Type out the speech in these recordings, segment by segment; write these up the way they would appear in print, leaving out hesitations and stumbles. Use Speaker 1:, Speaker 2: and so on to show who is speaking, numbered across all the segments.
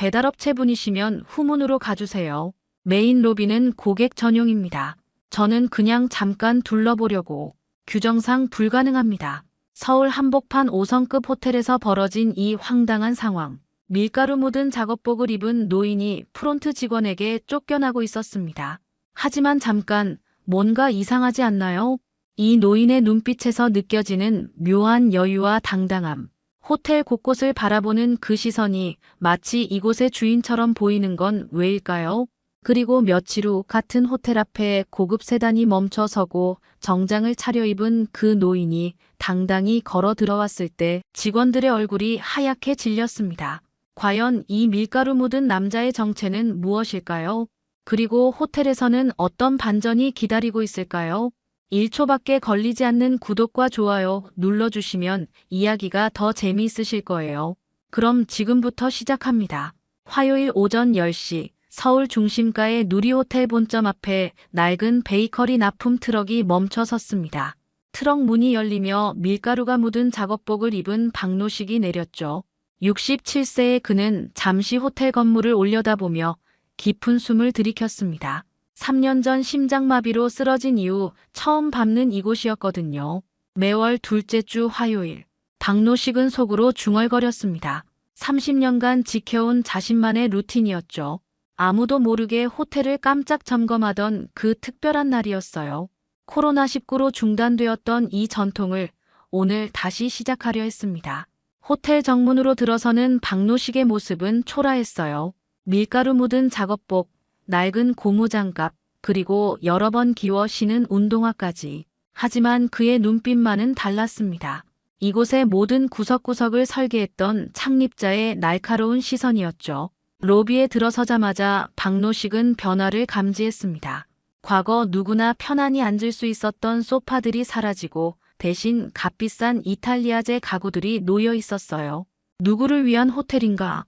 Speaker 1: 배달업체 분이시면 후문으로 가주세요. 메인 로비는 고객 전용입니다. 저는 그냥 잠깐 둘러보려고. 규정상 불가능합니다. 서울 한복판 5성급 호텔에서 벌어진 이 황당한 상황. 밀가루 묻은 작업복을 입은 노인이 프론트 직원에게 쫓겨나고 있었습니다. 하지만 잠깐, 뭔가 이상하지 않나요? 이 노인의 눈빛에서 느껴지는 묘한 여유와 당당함. 호텔 곳곳을 바라보는 그 시선이 마치 이곳의 주인처럼 보이는 건 왜일까요? 그리고 며칠 후 같은 호텔 앞에 고급 세단이 멈춰 서고 정장을 차려입은 그 노인이 당당히 걸어 들어왔을 때 직원들의 얼굴이 하얗게 질렸습니다. 과연 이 밀가루 묻은 남자의 정체는 무엇일까요? 그리고 호텔에서는 어떤 반전이 기다리고 있을까요? 1초밖에 걸리지 않는 구독과 좋아요 눌러주시면 이야기가 더 재미있으실 거예요. 그럼 지금부터 시작합니다. 화요일 오전 10시 서울 중심가의 누리호텔 본점 앞에 낡은 베이커리 납품 트럭이 멈춰 섰습니다. 트럭 문이 열리며 밀가루가 묻은 작업복을 입은 박노식이 내렸죠. 67세의 그는 잠시 호텔 건물을 올려다보며 깊은 숨을 들이켰습니다. 3년 전 심장마비로 쓰러진 이후 처음 밟는 이곳이었거든요. 매월 둘째 주 화요일. 박노식은 속으로 중얼거렸습니다. 30년간 지켜온 자신만의 루틴이었죠. 아무도 모르게 호텔을 깜짝 점검하던 그 특별한 날이었어요. 코로나19로 중단되었던 이 전통을 오늘 다시 시작하려 했습니다. 호텔 정문으로 들어서는 박노식의 모습은 초라했어요. 밀가루 묻은 작업복, 낡은 고무장갑, 그리고 여러 번 기워 신은 운동화까지. 하지만 그의 눈빛만은 달랐습니다. 이곳의 모든 구석구석을 설계했던 창립자의 날카로운 시선이었죠. 로비에 들어서자마자 박노식은 변화를 감지했습니다. 과거 누구나 편안히 앉을 수 있었던 소파들이 사라지고 대신 값비싼 이탈리아제 가구들이 놓여 있었어요. 누구를 위한 호텔인가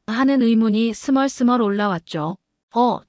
Speaker 1: 하는 의문이 스멀스멀 올라왔죠.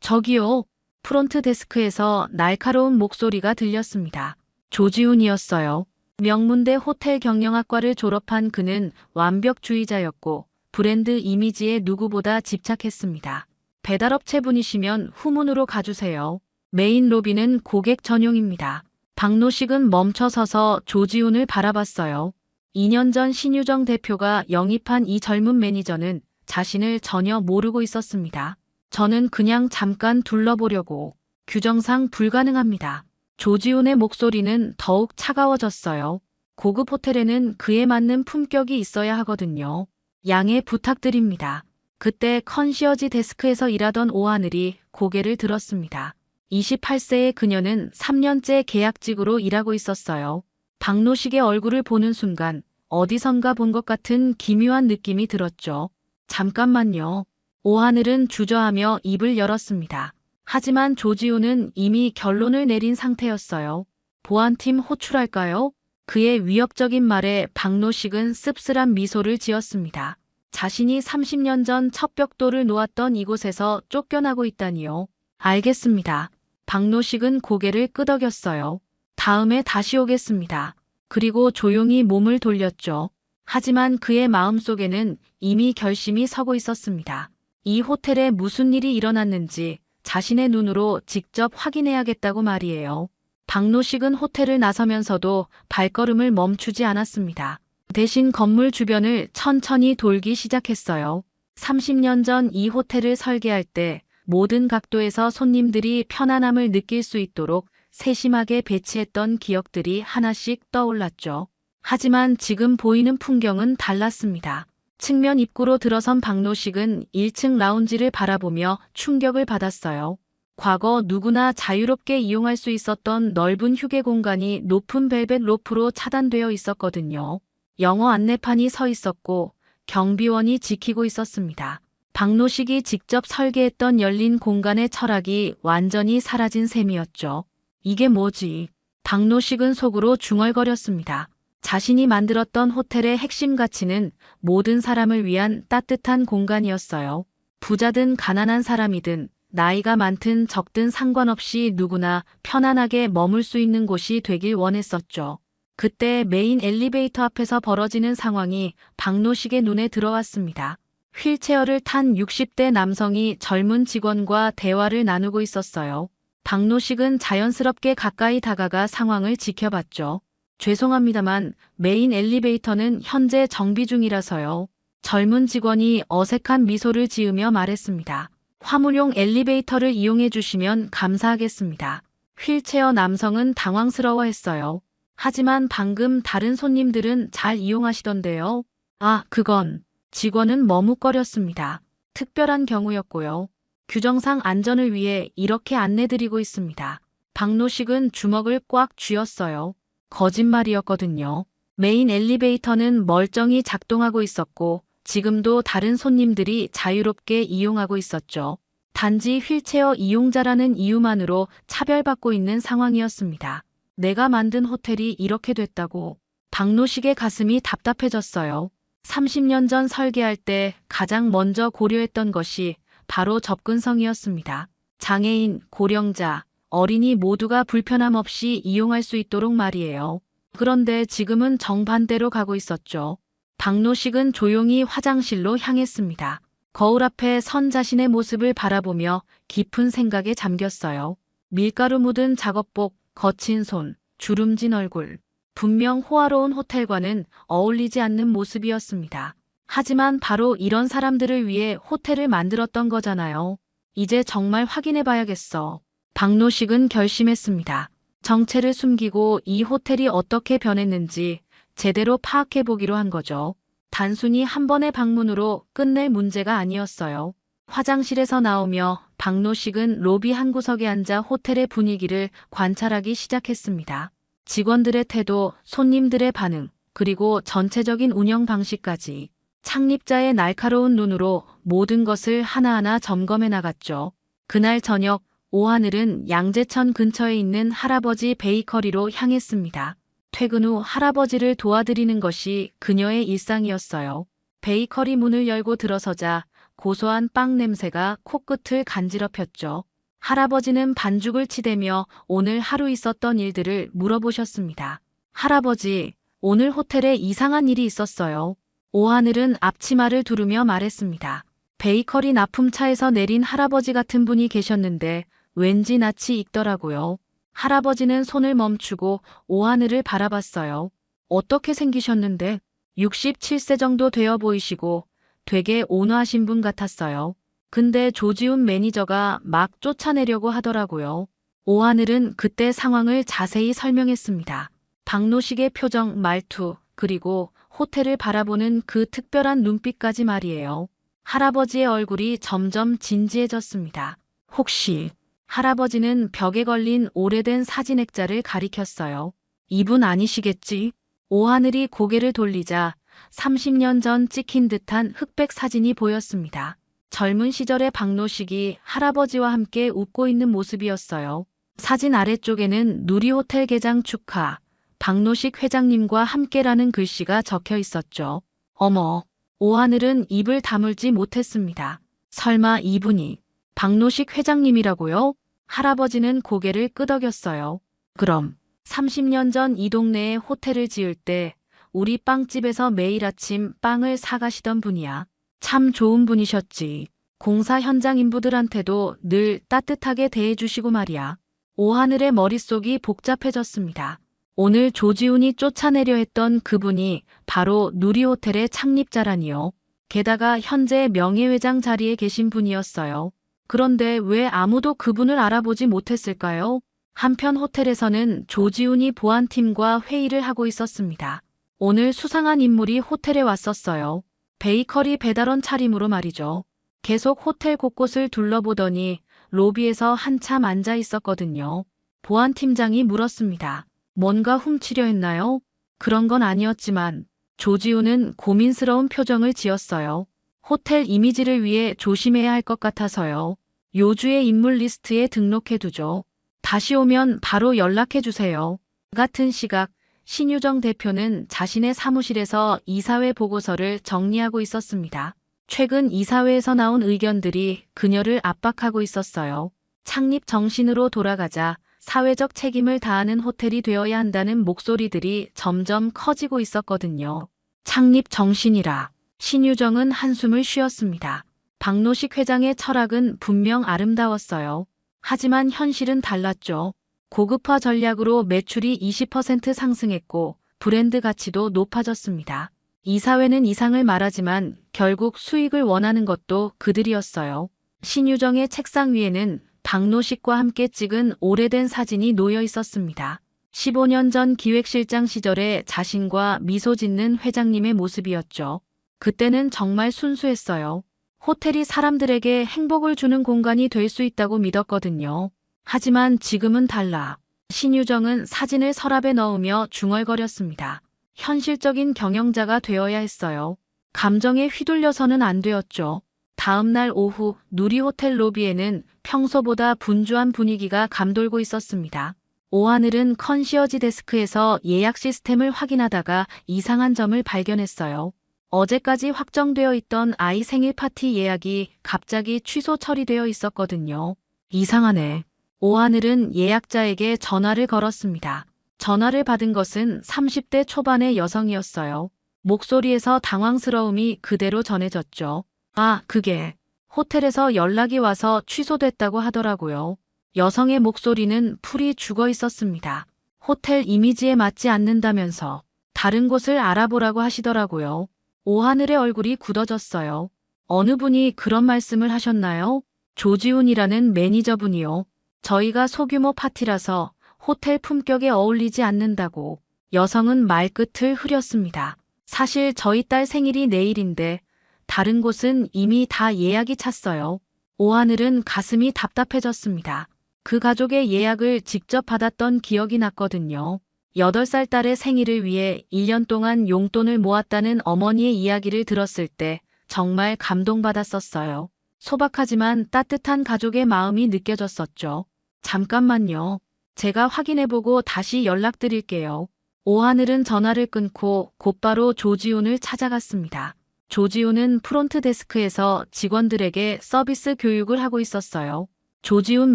Speaker 1: 저기요. 프론트 데스크에서 날카로운 목소리가 들렸습니다. 조지훈이었어요. 명문대 호텔 경영학과를 졸업한 그는 완벽주의자였고 브랜드 이미지에 누구보다 집착했습니다. 배달업체 분이시면 후문으로 가주세요. 메인 로비는 고객 전용입니다. 박노식은 멈춰서서 조지훈을 바라봤어요. 2년 전 신유정 대표가 영입한 이 젊은 매니저는 자신을 전혀 모르고 있었습니다. 저는 그냥 잠깐 둘러보려고. 규정상 불가능합니다. 조지훈의 목소리는 더욱 차가워졌어요. 고급 호텔에는 그에 맞는 품격이 있어야 하거든요. 양해 부탁드립니다. 그때 컨시어지 데스크에서 일하던 오하늘이 고개를 들었습니다. 28세의 그녀는 3년째 계약직으로 일하고 있었어요. 박노식의 얼굴을 보는 순간 어디선가 본 것 같은 기묘한 느낌이 들었죠. 잠깐만요. 오하늘은 주저하며 입을 열었습니다. 하지만 조지훈은 이미 결론을 내린 상태였어요. 보안팀 호출할까요? 그의 위협적인 말에 박노식은 씁쓸한 미소를 지었습니다. 자신이 30년 전 첩벽돌을 놓았던 이곳에서 쫓겨나고 있다니요. 알겠습니다. 박노식은 고개를 끄덕였어요. 다음에 다시 오겠습니다. 그리고 조용히 몸을 돌렸죠. 하지만 그의 마음속에는 이미 결심이 서고 있었습니다. 이 호텔에 무슨 일이 일어났는지 자신의 눈으로 직접 확인해야겠다고 말이에요. 박노식은 호텔을 나서면서도 발걸음을 멈추지 않았습니다. 대신 건물 주변을 천천히 돌기 시작했어요. 30년 전 이 호텔을 설계할 때 모든 각도에서 손님들이 편안함을 느낄 수 있도록 세심하게 배치했던 기억들이 하나씩 떠올랐죠. 하지만 지금 보이는 풍경은 달랐습니다. 측면 입구로 들어선 박노식은 1층 라운지를 바라보며 충격을 받았어요. 과거 누구나 자유롭게 이용할 수 있었던 넓은 휴게 공간이 높은 벨벳 로프로 차단되어 있었거든요. 영어 안내판이 서 있었고 경비원이 지키고 있었습니다. 박노식이 직접 설계했던 열린 공간의 철학이 완전히 사라진 셈이었죠. 이게 뭐지? 박노식은 속으로 중얼거렸습니다. 자신이 만들었던 호텔의 핵심 가치는 모든 사람을 위한 따뜻한 공간이었어요. 부자든 가난한 사람이든 나이가 많든 적든 상관없이 누구나 편안하게 머물 수 있는 곳이 되길 원했었죠. 그때 메인 엘리베이터 앞에서 벌어지는 상황이 박노식의 눈에 들어왔습니다. 휠체어를 탄 60대 남성이 젊은 직원과 대화를 나누고 있었어요. 박노식은 자연스럽게 가까이 다가가 상황을 지켜봤죠. 죄송합니다만 메인 엘리베이터는 현재 정비 중이라서요. 젊은 직원이 어색한 미소를 지으며 말했습니다. 화물용 엘리베이터를 이용해 주시면 감사하겠습니다. 휠체어 남성은 당황스러워했어요. 하지만 방금 다른 손님들은 잘 이용하시던데요. 아, 그건. 직원은 머뭇거렸습니다. 특별한 경우였고요. 규정상 안전을 위해 이렇게 안내드리고 있습니다. 박노식은 주먹을 꽉 쥐었어요. 거짓말이었거든요. 메인 엘리베이터는 멀쩡히 작동하고 있었고 지금도 다른 손님들이 자유롭게 이용하고 있었죠. 단지 휠체어 이용자라는 이유만으로 차별받고 있는 상황이었습니다. 내가 만든 호텔이 이렇게 됐다고. 박노식의 가슴이 답답해졌어요. 30년 전 설계할 때 가장 먼저 고려했던 것이 바로 접근성이었습니다. 장애인, 고령자, 어린이 모두가 불편함 없이 이용할 수 있도록 말이에요. 그런데 지금은 정반대로 가고 있었죠. 박노식은 조용히 화장실로 향했습니다. 거울 앞에 선 자신의 모습을 바라보며 깊은 생각에 잠겼어요. 밀가루 묻은 작업복, 거친 손, 주름진 얼굴. 분명 호화로운 호텔과는 어울리지 않는 모습이었습니다. 하지만 바로 이런 사람들을 위해 호텔을 만들었던 거잖아요. 이제 정말 확인해 봐야겠어. 박노식은 결심했습니다. 정체를 숨기고 이 호텔이 어떻게 변했는지 제대로 파악해 보기로 한 거죠. 단순히 한 번의 방문으로 끝낼 문제가 아니었어요. 화장실에서 나오며 박노식은 로비 한 구석에 앉아 호텔의 분위기를 관찰하기 시작했습니다. 직원들의 태도, 손님들의 반응, 그리고 전체적인 운영 방식까지 창립자의 날카로운 눈으로 모든 것을 하나하나 점검해 나갔죠. 그날 저녁 오하늘은 양재천 근처에 있는 할아버지 베이커리로 향했습니다. 퇴근 후 할아버지를 도와드리는 것이 그녀의 일상이었어요. 베이커리 문을 열고 들어서자 고소한 빵 냄새가 코끝을 간지럽혔죠. 할아버지는 반죽을 치대며 오늘 하루 있었던 일들을 물어보셨습니다. 할아버지, 오늘 호텔에 이상한 일이 있었어요. 오하늘은 앞치마를 두르며 말했습니다. 베이커리 납품차에서 내린 할아버지 같은 분이 계셨는데 왠지 낯이 익더라고요. 할아버지는 손을 멈추고 오하늘을 바라봤어요. 어떻게 생기셨는데? 67세 정도 되어 보이시고 되게 온화하신 분 같았어요. 근데 조지훈 매니저가 막 쫓아내려고 하더라고요. 오하늘은 그때 상황을 자세히 설명했습니다. 박노식의 표정, 말투, 그리고 호텔을 바라보는 그 특별한 눈빛까지 말이에요. 할아버지의 얼굴이 점점 진지해졌습니다. 혹시 할아버지는 벽에 걸린 오래된 사진 액자를 가리켰어요. 이분 아니시겠지? 오하늘이 고개를 돌리자 30년 전 찍힌 듯한 흑백 사진이 보였습니다. 젊은 시절의 박노식이 할아버지와 함께 웃고 있는 모습이었어요. 사진 아래쪽에는 누리호텔 개장 축하, 박노식 회장님과 함께라는 글씨가 적혀 있었죠. 어머, 오하늘은 입을 다물지 못했습니다. 설마 이분이 박노식 회장님이라고요? 할아버지는 고개를 끄덕였어요. 그럼 30년 전 이 동네에 호텔을 지을 때 우리 빵집에서 매일 아침 빵을 사가시던 분이야. 참 좋은 분이셨지. 공사 현장 인부들한테도 늘 따뜻하게 대해주시고 말이야. 오하늘의 머릿속이 복잡해졌습니다. 오늘 조지훈이 쫓아내려 했던 그분이 바로 누리호텔의 창립자라니요. 게다가 현재 명예회장 자리에 계신 분이었어요. 그런데 왜 아무도 그분을 알아보지 못했을까요? 한편 호텔에서는 조지훈이 보안팀과 회의를 하고 있었습니다. 오늘 수상한 인물이 호텔에 왔었어요. 베이커리 배달원 차림으로 말이죠. 계속 호텔 곳곳을 둘러보더니 로비에서 한참 앉아 있었거든요. 보안팀장이 물었습니다. 뭔가 훔치려 했나요? 그런 건 아니었지만 조지훈은 고민스러운 표정을 지었어요. 호텔 이미지를 위해 조심해야 할 것 같아서요. 요주의 인물 리스트에 등록해두죠. 다시 오면 바로 연락해주세요. 같은 시각 신유정 대표는 자신의 사무실에서 이사회 보고서를 정리하고 있었습니다. 최근 이사회에서 나온 의견들이 그녀를 압박하고 있었어요. 창립 정신으로 돌아가자 사회적 책임을 다하는 호텔이 되어야 한다는 목소리들이 점점 커지고 있었거든요. 창립 정신이라. 신유정은 한숨을 쉬었습니다. 박노식 회장의 철학은 분명 아름다웠어요. 하지만 현실은 달랐죠. 고급화 전략으로 매출이 20% 상승했고 브랜드 가치도 높아졌습니다. 이사회는 이상을 말하지만 결국 수익을 원하는 것도 그들이었어요. 신유정의 책상 위에는 박노식과 함께 찍은 오래된 사진이 놓여 있었습니다. 15년 전 기획실장 시절에 자신과 미소 짓는 회장님의 모습이었죠. 그때는 정말 순수했어요. 호텔이 사람들에게 행복을 주는 공간이 될 수 있다고 믿었거든요. 하지만 지금은 달라. 신유정은 사진을 서랍에 넣으며 중얼거렸습니다. 현실적인 경영자가 되어야 했어요. 감정에 휘둘려서는 안 되었죠. 다음 날 오후 누리호텔 로비에는 평소보다 분주한 분위기가 감돌고 있었습니다. 오하늘은 컨시어지 데스크에서 예약 시스템을 확인하다가 이상한 점을 발견했어요. 어제까지 확정되어 있던 아이 생일 파티 예약이 갑자기 취소 처리되어 있었거든요. 이상하네. 오하늘은 예약자에게 전화를 걸었습니다. 전화를 받은 것은 30대 초반의 여성이었어요. 목소리에서 당황스러움이 그대로 전해졌죠. 아, 그게 호텔에서 연락이 와서 취소됐다고 하더라고요. 여성의 목소리는 풀이 죽어 있었습니다. 호텔 이미지에 맞지 않는다면서 다른 곳을 알아보라고 하시더라고요. 오하늘의 얼굴이 굳어졌어요. 어느 분이 그런 말씀을 하셨나요? 조지훈이라는 매니저분이요. 저희가 소규모 파티라서 호텔 품격에 어울리지 않는다고. 여성은 말끝을 흐렸습니다. 사실 저희 딸 생일이 내일인데 다른 곳은 이미 다 예약이 찼어요. 오하늘은 가슴이 답답해졌습니다. 그 가족의 예약을 직접 받았던 기억이 났거든요. 8살 딸의 생일을 위해 1년 동안 용돈을 모았다는 어머니의 이야기를 들었을 때 정말 감동받았었어요. 소박하지만 따뜻한 가족의 마음이 느껴졌었죠. 잠깐만요. 제가 확인해보고 다시 연락드릴게요. 오하늘은 전화를 끊고 곧바로 조지훈을 찾아갔습니다. 조지훈은 프론트 데스크에서 직원들에게 서비스 교육을 하고 있었어요. 조지훈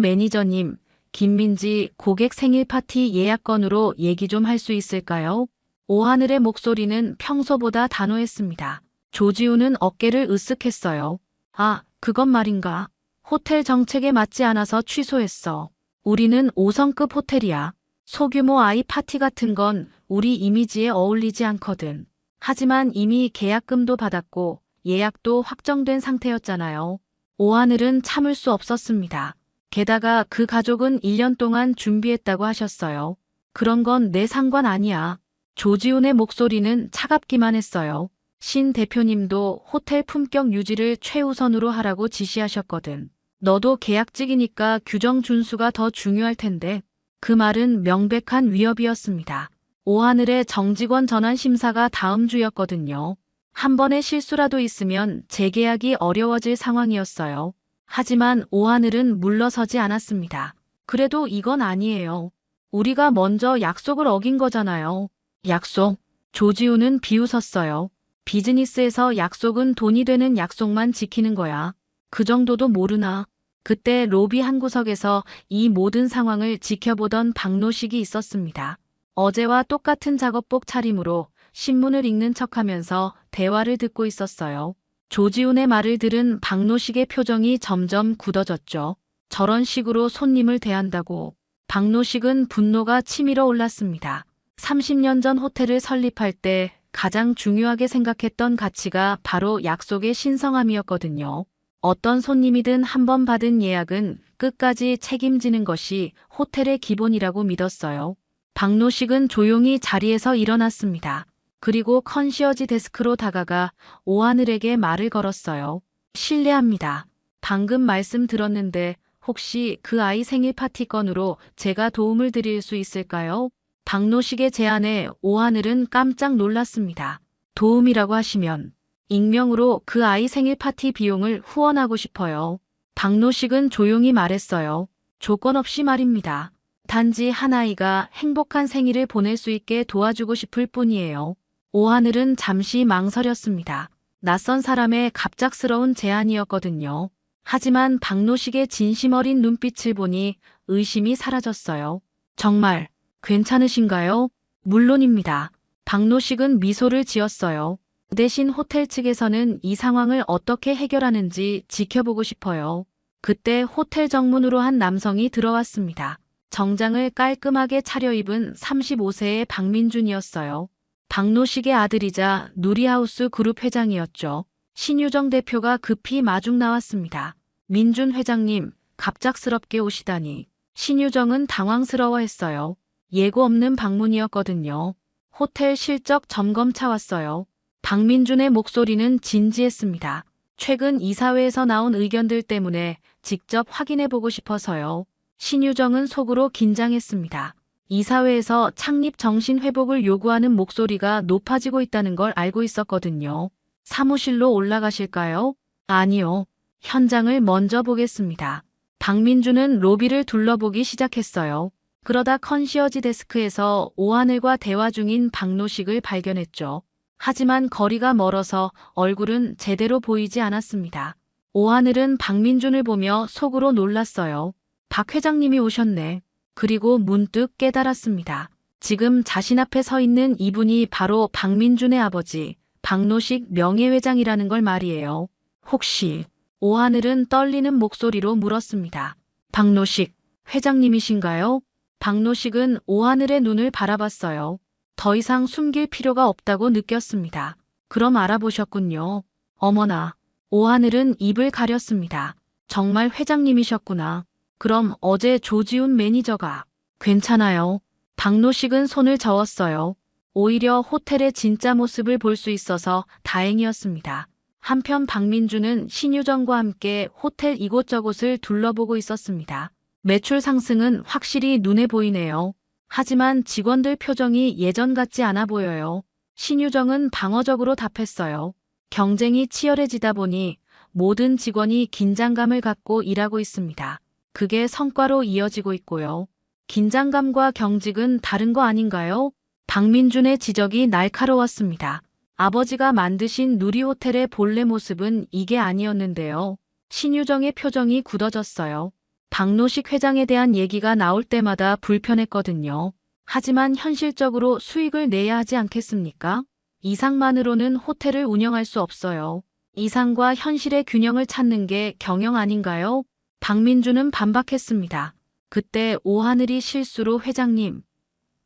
Speaker 1: 매니저님, 김민지 고객 생일 파티 예약건으로 얘기 좀 할 수 있을까요? 오하늘의 목소리는 평소보다 단호했습니다. 조지훈은 어깨를 으쓱했어요. 아, 그건 말인가. 호텔 정책에 맞지 않아서 취소했어. 우리는 5성급 호텔이야. 소규모 아이 파티 같은 건 우리 이미지에 어울리지 않거든. 하지만 이미 계약금도 받았고 예약도 확정된 상태였잖아요. 오하늘은 참을 수 없었습니다. 게다가 그 가족은 1년 동안 준비했다고 하셨어요. 그런 건 내 상관 아니야. 조지훈의 목소리는 차갑기만 했어요. 신 대표님도 호텔 품격 유지를 최우선으로 하라고 지시하셨거든. 너도 계약직이니까 규정 준수가 더 중요할 텐데. 그 말은 명백한 위협이었습니다. 오하늘의 정직원 전환 심사가 다음 주였거든요. 한 번의 실수라도 있으면 재계약이 어려워질 상황이었어요. 하지만 오하늘은 물러서지 않았습니다. 그래도 이건 아니에요. 우리가 먼저 약속을 어긴 거잖아요. 약속. 조지훈은 비웃었어요. 비즈니스에서 약속은 돈이 되는 약속만 지키는 거야. 그 정도도 모르나. 그때 로비 한 구석에서 이 모든 상황을 지켜보던 박노식이 있었습니다. 어제와 똑같은 작업복 차림으로 신문을 읽는 척하면서 대화를 듣고 있었어요. 조지훈의 말을 들은 박노식의 표정이 점점 굳어졌죠. 저런 식으로 손님을 대한다고. 박노식은 분노가 치밀어 올랐습니다. 30년 전 호텔을 설립할 때 가장 중요하게 생각했던 가치가 바로 약속의 신성함이었거든요. 어떤 손님이든 한 번 받은 예약은 끝까지 책임지는 것이 호텔의 기본이라고 믿었어요. 박노식은 조용히 자리에서 일어났습니다. 그리고 컨시어지 데스크로 다가가 오하늘에게 말을 걸었어요. 실례합니다. 방금 말씀 들었는데 혹시 그 아이 생일 파티 건으로 제가 도움을 드릴 수 있을까요? 박노식의 제안에 오하늘은 깜짝 놀랐습니다. 도움이라고 하시면 익명으로 그 아이 생일 파티 비용을 후원하고 싶어요. 박노식은 조용히 말했어요. 조건 없이 말입니다. 단지 한 아이가 행복한 생일을 보낼 수 있게 도와주고 싶을 뿐이에요. 오하늘은 잠시 망설였습니다. 낯선 사람의 갑작스러운 제안이었거든요. 하지만 박노식의 진심 어린 눈빛을 보니 의심이 사라졌어요. 정말 괜찮으신가요? 물론입니다. 박노식은 미소를 지었어요. 대신 호텔 측에서는 이 상황을 어떻게 해결하는지 지켜보고 싶어요. 그때 호텔 정문으로 한 남성이 들어왔습니다. 정장을 깔끔하게 차려입은 35세의 박민준이었어요. 박노식의 아들이자 누리하우스 그룹 회장이었죠. 신유정 대표가 급히 마중 나왔습니다. 민준 회장님, 갑작스럽게 오시다니. 신유정은 당황스러워했어요. 예고 없는 방문이었거든요. 호텔 실적 점검차 왔어요. 박민준의 목소리는 진지했습니다. 최근 이사회에서 나온 의견들 때문에 직접 확인해보고 싶어서요. 신유정은 속으로 긴장했습니다. 이사회에서 창립 정신 회복을 요구하는 목소리가 높아지고 있다는 걸 알고 있었거든요. 사무실로 올라가실까요? 아니요. 현장을 먼저 보겠습니다. 박민준은 로비를 둘러보기 시작했어요. 그러다 컨시어지 데스크에서 오하늘과 대화 중인 박노식을 발견했죠. 하지만 거리가 멀어서 얼굴은 제대로 보이지 않았습니다. 오하늘은 박민준을 보며 속으로 놀랐어요. 박 회장님이 오셨네. 그리고 문득 깨달았습니다. 지금 자신 앞에 서 있는 이분이 바로 박민준의 아버지, 박노식 명예회장이라는 걸 말이에요. 혹시 오하늘은 떨리는 목소리로 물었습니다. 박노식 회장님이신가요? 박노식은 오하늘의 눈을 바라봤어요. 더 이상 숨길 필요가 없다고 느꼈습니다. 그럼 알아보셨군요. 어머나. 오하늘은 입을 가렸습니다. 정말 회장님이셨구나. 그럼 어제 조지훈 매니저가. 괜찮아요. 박노식은 손을 저었어요. 오히려 호텔의 진짜 모습을 볼 수 있어서 다행이었습니다. 한편 박민준은 신유정과 함께 호텔 이곳저곳을 둘러보고 있었습니다. 매출 상승은 확실히 눈에 보이네요. 하지만 직원들 표정이 예전 같지 않아 보여요. 신유정은 방어적으로 답했어요. 경쟁이 치열해지다 보니 모든 직원이 긴장감을 갖고 일하고 있습니다. 그게 성과로 이어지고 있고요. 긴장감과 경직은 다른 거 아닌가요? 박민준의 지적이 날카로웠습니다. 아버지가 만드신 누리호텔의 본래 모습은 이게 아니었는데요. 신유정의 표정이 굳어졌어요. 박노식 회장에 대한 얘기가 나올 때마다 불편했거든요. 하지만 현실적으로 수익을 내야 하지 않겠습니까? 이상만으로는 호텔을 운영할 수 없어요. 이상과 현실의 균형을 찾는 게 경영 아닌가요? 박민준은 반박했습니다. 그때 오하늘이 실수로 회장님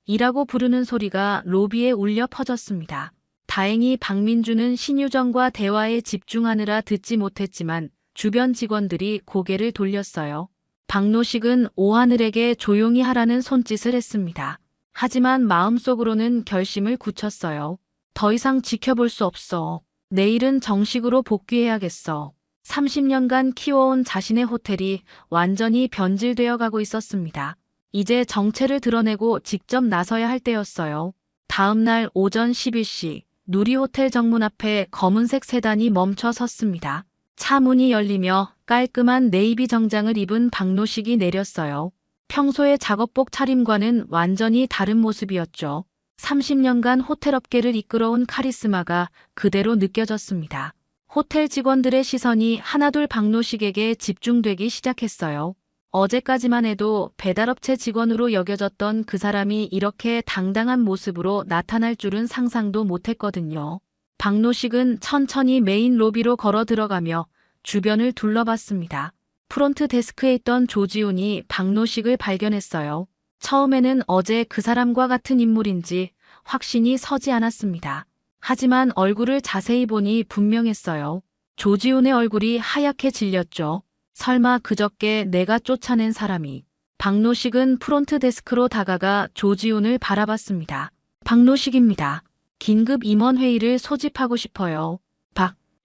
Speaker 1: 이라고 부르는 소리가 로비에 울려 퍼졌습니다. 다행히 박민준은 신유정과 대화에 집중하느라 듣지 못했지만 주변 직원들이 고개를 돌렸어요. 박노식은 오하늘에게 조용히 하라는 손짓을 했습니다. 하지만 마음속으로는 결심을 굳혔어요. 더 이상 지켜볼 수 없어. 내일은 정식으로 복귀해야겠어. 30년간 키워온 자신의 호텔이 완전히 변질되어 가고 있었습니다. 이제 정체를 드러내고 직접 나서야 할 때였어요. 다음 날 오전 11시 누리호텔 정문 앞에 검은색 세단이 멈춰 섰습니다. 차 문이 열리며 깔끔한 네이비 정장을 입은 박노식이 내렸어요. 평소의 작업복 차림과는 완전히 다른 모습이었죠. 30년간 호텔업계를 이끌어온 카리스마가 그대로 느껴졌습니다. 호텔 직원들의 시선이 하나둘 박노식에게 집중되기 시작했어요. 어제까지만 해도 배달업체 직원으로 여겨졌던 그 사람이 이렇게 당당한 모습으로 나타날 줄은 상상도 못했거든요. 박노식은 천천히 메인 로비로 걸어 들어가며 주변을 둘러봤습니다. 프론트 데스크에 있던 조지훈이 박노식을 발견했어요. 처음에는 어제 그 사람과 같은 인물인지 확신이 서지 않았습니다. 하지만 얼굴을 자세히 보니 분명했어요. 조지훈의 얼굴이 하얗게 질렸죠. 설마 그저께 내가 쫓아낸 사람이. 박노식은 프론트 데스크로 다가가 조지훈을 바라봤습니다. 박노식입니다. 긴급 임원회의를 소집하고 싶어요.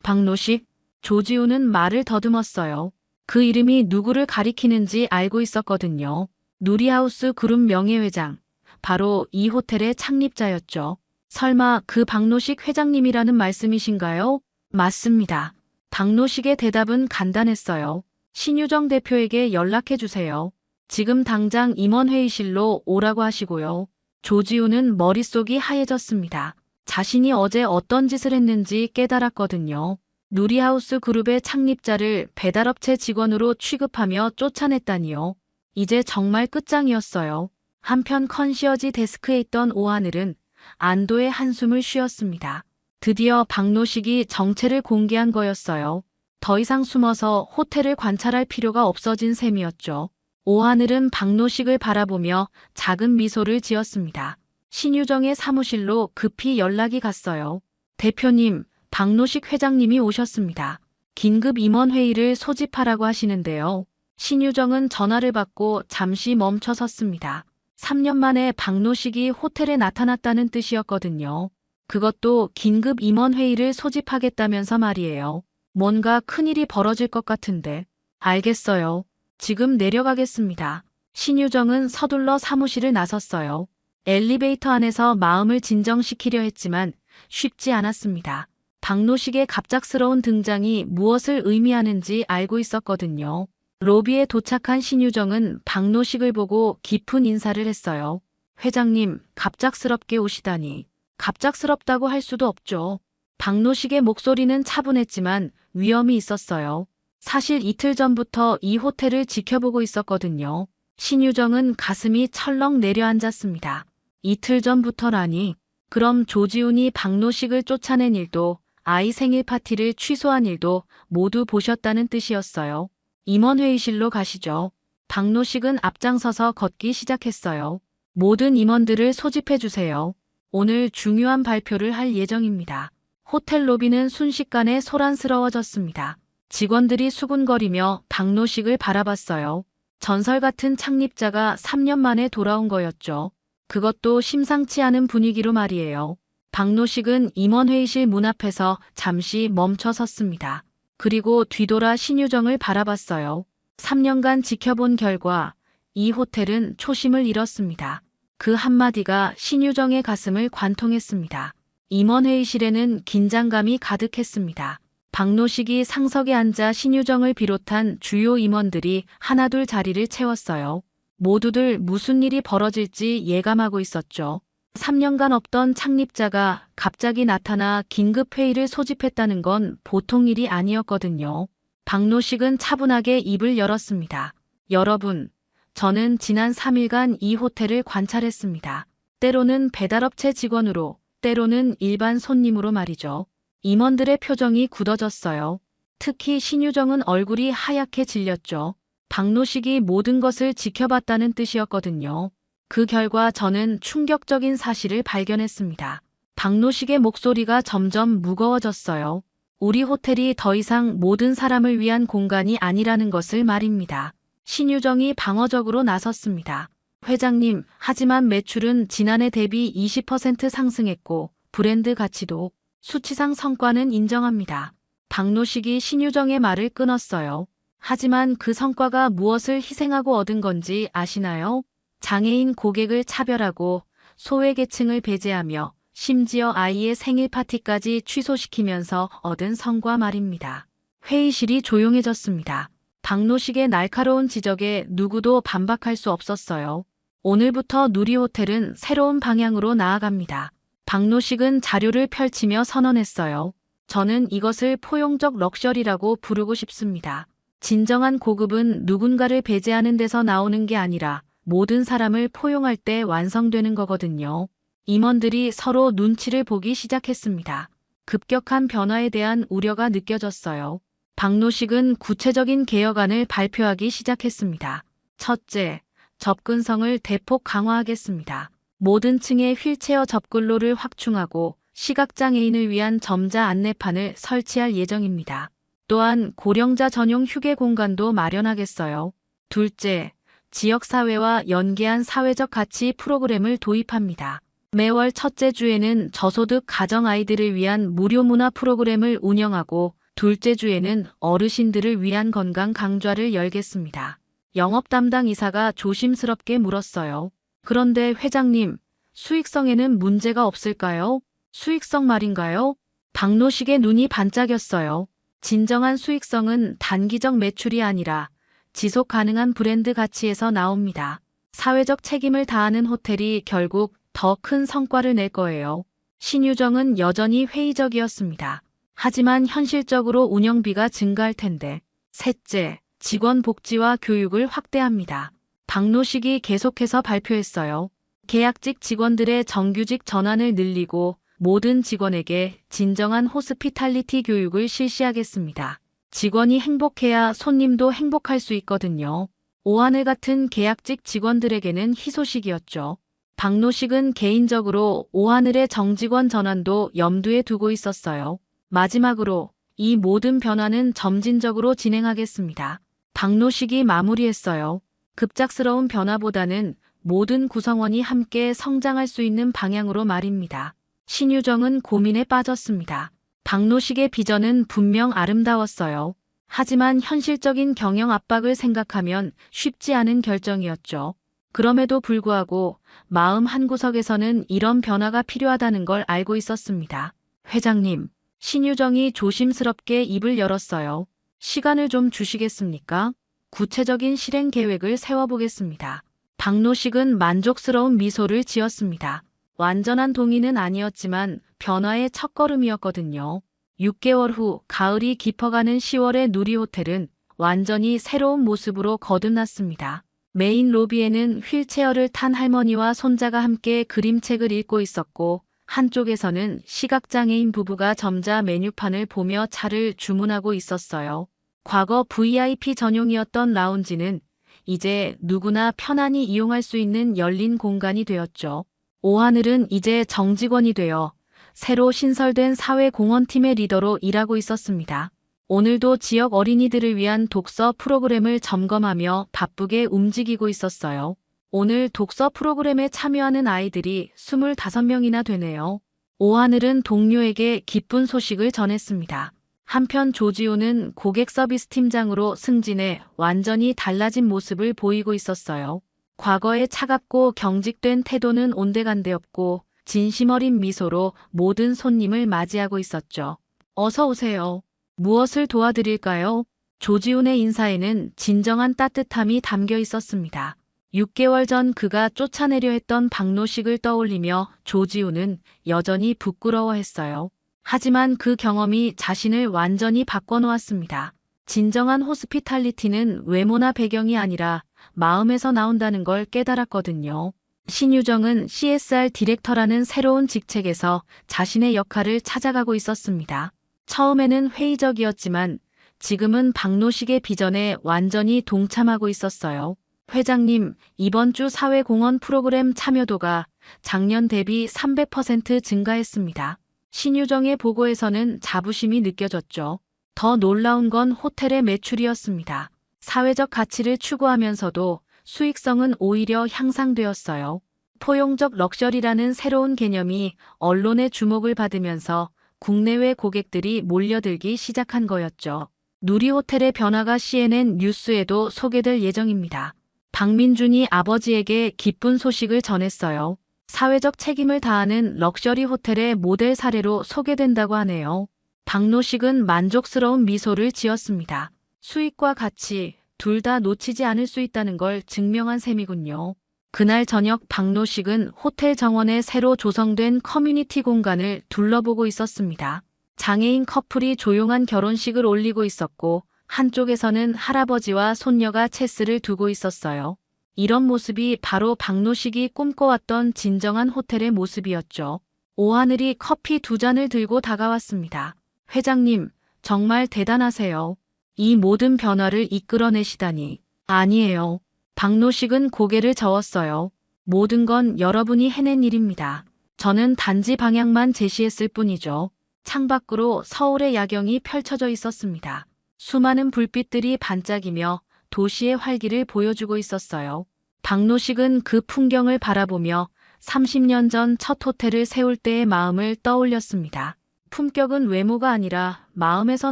Speaker 1: 박노식? 조지훈은 말을 더듬었어요. 그 이름이 누구를 가리키는지 알고 있었거든요. 누리하우스 그룹 명예회장. 바로 이 호텔의 창립자였죠. 설마 그 박노식 회장님이라는 말씀이신가요? 맞습니다. 박노식의 대답은 간단했어요. 신유정 대표에게 연락해 주세요. 지금 당장 임원회의실로 오라고 하시고요. 조지훈은 머릿속이 하얘졌습니다. 자신이 어제 어떤 짓을 했는지 깨달았거든요. 누리하우스 그룹의 창립자를 배달업체 직원으로 취급하며 쫓아냈다니요. 이제 정말 끝장이었어요. 한편 컨시어지 데스크에 있던 오하늘은 안도의 한숨을 쉬었습니다. 드디어 박노식이 정체를 공개한 거였어요. 더 이상 숨어서 호텔을 관찰할 필요가 없어진 셈이었죠. 오하늘은 박노식을 바라보며 작은 미소를 지었습니다. 신유정의 사무실로 급히 연락이 갔어요. 대표님, 박노식 회장님이 오셨습니다. 긴급 임원회의를 소집하라고 하시는데요. 신유정은 전화를 받고 잠시 멈춰 섰습니다. 3년 만에 박노식이 호텔에 나타났다는 뜻이었거든요. 그것도 긴급 임원회의를 소집하겠다면서 말이에요. 뭔가 큰일이 벌어질 것 같은데. 알겠어요. 지금 내려가겠습니다. 신유정은 서둘러 사무실을 나섰어요. 엘리베이터 안에서 마음을 진정시키려 했지만 쉽지 않았습니다. 박노식의 갑작스러운 등장이 무엇을 의미하는지 알고 있었거든요. 로비에 도착한 신유정은 박노식을 보고 깊은 인사를 했어요. 회장님, 갑작스럽게 오시다니. 갑작스럽다고 할 수도 없죠. 박노식의 목소리는 차분했지만 위험이 있었어요. 사실 이틀 전부터 이 호텔을 지켜보고 있었거든요. 신유정은 가슴이 철렁 내려앉았습니다. 이틀 전부터라니. 그럼 조지훈이 박노식을 쫓아낸 일도 아이 생일 파티를 취소한 일도 모두 보셨다는 뜻이었어요. 임원회의실로 가시죠. 박노식은 앞장서서 걷기 시작했어요. 모든 임원들을 소집해 주세요. 오늘 중요한 발표를 할 예정입니다. 호텔 로비는 순식간에 소란스러워졌습니다. 직원들이 수군거리며 박노식을 바라봤어요. 전설 같은 창립자가 3년 만에 돌아온 거였죠. 그것도 심상치 않은 분위기로 말이에요. 박노식은 임원회의실 문 앞에서 잠시 멈춰 섰습니다. 그리고 뒤돌아 신유정을 바라봤어요. 3년간 지켜본 결과 이 호텔은 초심을 잃었습니다. 그 한마디가 신유정의 가슴을 관통했습니다. 임원회의실에는 긴장감이 가득했습니다. 박노식이 상석에 앉아 신유정을 비롯한 주요 임원들이 하나둘 자리를 채웠어요. 모두들 무슨 일이 벌어질지 예감하고 있었죠. 3년간 없던 창립자가 갑자기 나타나 긴급회의를 소집했다는 건 보통 일이 아니었거든요. 박노식은 차분하게 입을 열었습니다. 여러분, 저는 지난 3일간 이 호텔을 관찰했습니다. 때로는 배달업체 직원으로, 때로는 일반 손님으로 말이죠. 임원들의 표정이 굳어졌어요. 특히 신유정은 얼굴이 하얗게 질렸죠. 박노식이 모든 것을 지켜봤다는 뜻이었거든요. 그 결과 저는 충격적인 사실을 발견했습니다. 박노식의 목소리가 점점 무거워졌어요. 우리 호텔이 더 이상 모든 사람을 위한 공간이 아니라는 것을 말입니다. 신유정이 방어적으로 나섰습니다. 회장님, 하지만 매출은 지난해 대비 20% 상승했고 브랜드 가치도 수치상 성과는 인정합니다. 박노식이 신유정의 말을 끊었어요. 하지만 그 성과가 무엇을 희생하고 얻은 건지 아시나요? 장애인 고객을 차별하고 소외계층을 배제하며 심지어 아이의 생일 파티까지 취소시키면서 얻은 성과 말입니다. 회의실이 조용해졌습니다. 박노식의 날카로운 지적에 누구도 반박할 수 없었어요. 오늘부터 누리호텔은 새로운 방향으로 나아갑니다. 박노식은 자료를 펼치며 선언했어요. 저는 이것을 포용적 럭셔리라고 부르고 싶습니다. 진정한 고급은 누군가를 배제하는 데서 나오는 게 아니라 모든 사람을 포용할 때 완성되는 거거든요. 임원들이 서로 눈치를 보기 시작했습니다. 급격한 변화에 대한 우려가 느껴졌어요. 박노식은 구체적인 개혁안을 발표하기 시작했습니다. 첫째, 접근성을 대폭 강화하겠습니다. 모든 층에 휠체어 접근로를 확충하고 시각장애인을 위한 점자 안내판을 설치할 예정입니다. 또한 고령자 전용 휴게 공간도 마련하겠어요. 둘째, 지역사회와 연계한 사회적 가치 프로그램을 도입합니다. 매월 첫째 주에는 저소득 가정 아이들을 위한 무료 문화 프로그램을 운영하고 둘째 주에는 어르신들을 위한 건강 강좌를 열겠습니다. 영업 담당 이사가 조심스럽게 물었어요. 그런데 회장님, 수익성에는 문제가 없을까요? 수익성 말인가요? 박노식의 눈이 반짝였어요. 진정한 수익성은 단기적 매출이 아니라 지속 가능한 브랜드 가치에서 나옵니다. 사회적 책임을 다하는 호텔이 결국 더 큰 성과를 낼 거예요. 신유정은 여전히 회의적이었습니다. 하지만 현실적으로 운영비가 증가할 텐데. 셋째, 직원 복지와 교육을 확대합니다. 박노식이 계속해서 발표했어요. 계약직 직원들의 정규직 전환을 늘리고 모든 직원에게 진정한 호스피탈리티 교육을 실시하겠습니다. 직원이 행복해야 손님도 행복할 수 있거든요. 오하늘 같은 계약직 직원들에게는 희소식이었죠. 박노식은 개인적으로 오하늘의 정직원 전환도 염두에 두고 있었어요. 마지막으로 이 모든 변화는 점진적으로 진행하겠습니다. 박노식이 마무리했어요. 급작스러운 변화보다는 모든 구성원이 함께 성장할 수 있는 방향으로 말입니다. 신유정은 고민에 빠졌습니다. 박노식의 비전은 분명 아름다웠어요. 하지만 현실적인 경영 압박을 생각하면 쉽지 않은 결정이었죠. 그럼에도 불구하고 마음 한구석에서는 이런 변화가 필요하다는 걸 알고 있었습니다. 회장님, 신유정이 조심스럽게 입을 열었어요. 시간을 좀 주시겠습니까? 구체적인 실행 계획을 세워보겠습니다. 박노식은 만족스러운 미소를 지었습니다. 완전한 동의는 아니었지만 변화의 첫걸음이었거든요. 6개월 후 가을이 깊어가는 10월의 누리호텔은 완전히 새로운 모습으로 거듭났습니다. 메인 로비에는 휠체어를 탄 할머니와 손자가 함께 그림책을 읽고 있었고 한쪽에서는 시각장애인 부부가 점자 메뉴판을 보며 차를 주문하고 있었어요. 과거 VIP 전용이었던 라운지는 이제 누구나 편안히 이용할 수 있는 열린 공간이 되었죠. 오하늘은 이제 정직원이 되어 새로 신설된 사회공헌팀의 리더로 일하고 있었습니다. 오늘도 지역 어린이들을 위한 독서 프로그램을 점검하며 바쁘게 움직이고 있었어요. 오늘 독서 프로그램에 참여하는 아이들이 25명이나 되네요. 오하늘은 동료에게 기쁜 소식을 전했습니다. 한편 조지호는 고객 서비스 팀장으로 승진해 완전히 달라진 모습을 보이고 있었어요. 과거의 차갑고 경직된 태도는 온데간데없고 진심 어린 미소로 모든 손님을 맞이하고 있었죠. 어서 오세요. 무엇을 도와드릴까요? 조지훈의 인사에는 진정한 따뜻함이 담겨 있었습니다. 6개월 전 그가 쫓아내려 했던 박노식을 떠올리며 조지훈은 여전히 부끄러워했어요. 하지만 그 경험이 자신을 완전히 바꿔놓았습니다. 진정한 호스피탈리티는 외모나 배경이 아니라 마음에서 나온다는 걸 깨달았거든요. 신유정은 CSR 디렉터라는 새로운 직책에서 자신의 역할을 찾아가고 있었습니다. 처음에는 회의적이었지만 지금은 박노식의 비전에 완전히 동참하고 있었어요. 회장님, 이번 주 사회공헌 프로그램 참여도가 작년 대비 300% 증가했습니다. 신유정의 보고에서는 자부심이 느껴졌죠. 더 놀라운 건 호텔의 매출이었습니다. 사회적 가치를 추구하면서도 수익성은 오히려 향상되었어요. 포용적 럭셔리라는 새로운 개념이 언론의 주목을 받으면서 국내외 고객들이 몰려들기 시작한 거였죠. 누리호텔의 변화가 CNN 뉴스에도 소개될 예정입니다. 박민준이 아버지에게 기쁜 소식을 전했어요. 사회적 책임을 다하는 럭셔리 호텔의 모델 사례로 소개된다고 하네요. 박노식은 만족스러운 미소를 지었습니다. 수익과 가치 둘 다 놓치지 않을 수 있다는 걸 증명한 셈이군요. 그날 저녁 박노식은 호텔 정원의 새로 조성된 커뮤니티 공간을 둘러보고 있었습니다. 장애인 커플이 조용한 결혼식을 올리고 있었고 한쪽에서는 할아버지와 손녀가 체스를 두고 있었어요. 이런 모습이 바로 박노식이 꿈꿔왔던 진정한 호텔의 모습이었죠. 오하늘이 커피 2잔을 들고 다가왔습니다. 회장님, 정말 대단하세요. 이 모든 변화를 이끌어내시다니. 아니에요. 박노식은 고개를 저었어요. 모든 건 여러분이 해낸 일입니다. 저는 단지 방향만 제시했을 뿐이죠. 창밖으로 서울의 야경이 펼쳐져 있었습니다. 수많은 불빛들이 반짝이며 도시의 활기를 보여주고 있었어요. 박노식은 그 풍경을 바라보며 30년 전 첫 호텔을 세울 때의 마음을 떠올렸습니다. 품격은 외모가 아니라 마음에서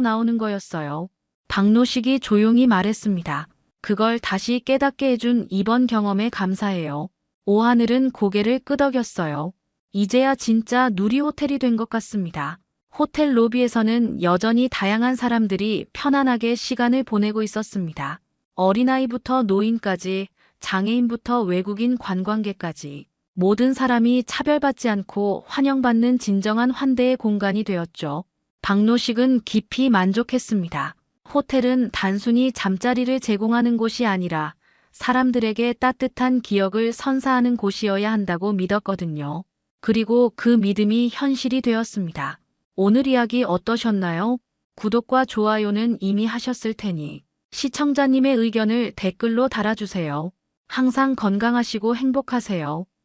Speaker 1: 나오는 거였어요. 박노식이 조용히 말했습니다. 그걸 다시 깨닫게 해준 이번 경험에 감사해요. 오하늘은 고개를 끄덕였어요. 이제야 진짜 누리호텔이 된 것 같습니다. 호텔 로비에서는 여전히 다양한 사람들이 편안하게 시간을 보내고 있었습니다. 어린아이부터 노인까지, 장애인부터 외국인 관광객까지 모든 사람이 차별받지 않고 환영받는 진정한 환대의 공간이 되었죠. 박노식은 깊이 만족했습니다. 호텔은 단순히 잠자리를 제공하는 곳이 아니라 사람들에게 따뜻한 기억을 선사하는 곳이어야 한다고 믿었거든요. 그리고 그 믿음이 현실이 되었습니다. 오늘 이야기 어떠셨나요? 구독과 좋아요는 이미 하셨을 테니 시청자님의 의견을 댓글로 달아주세요. 항상 건강하시고 행복하세요.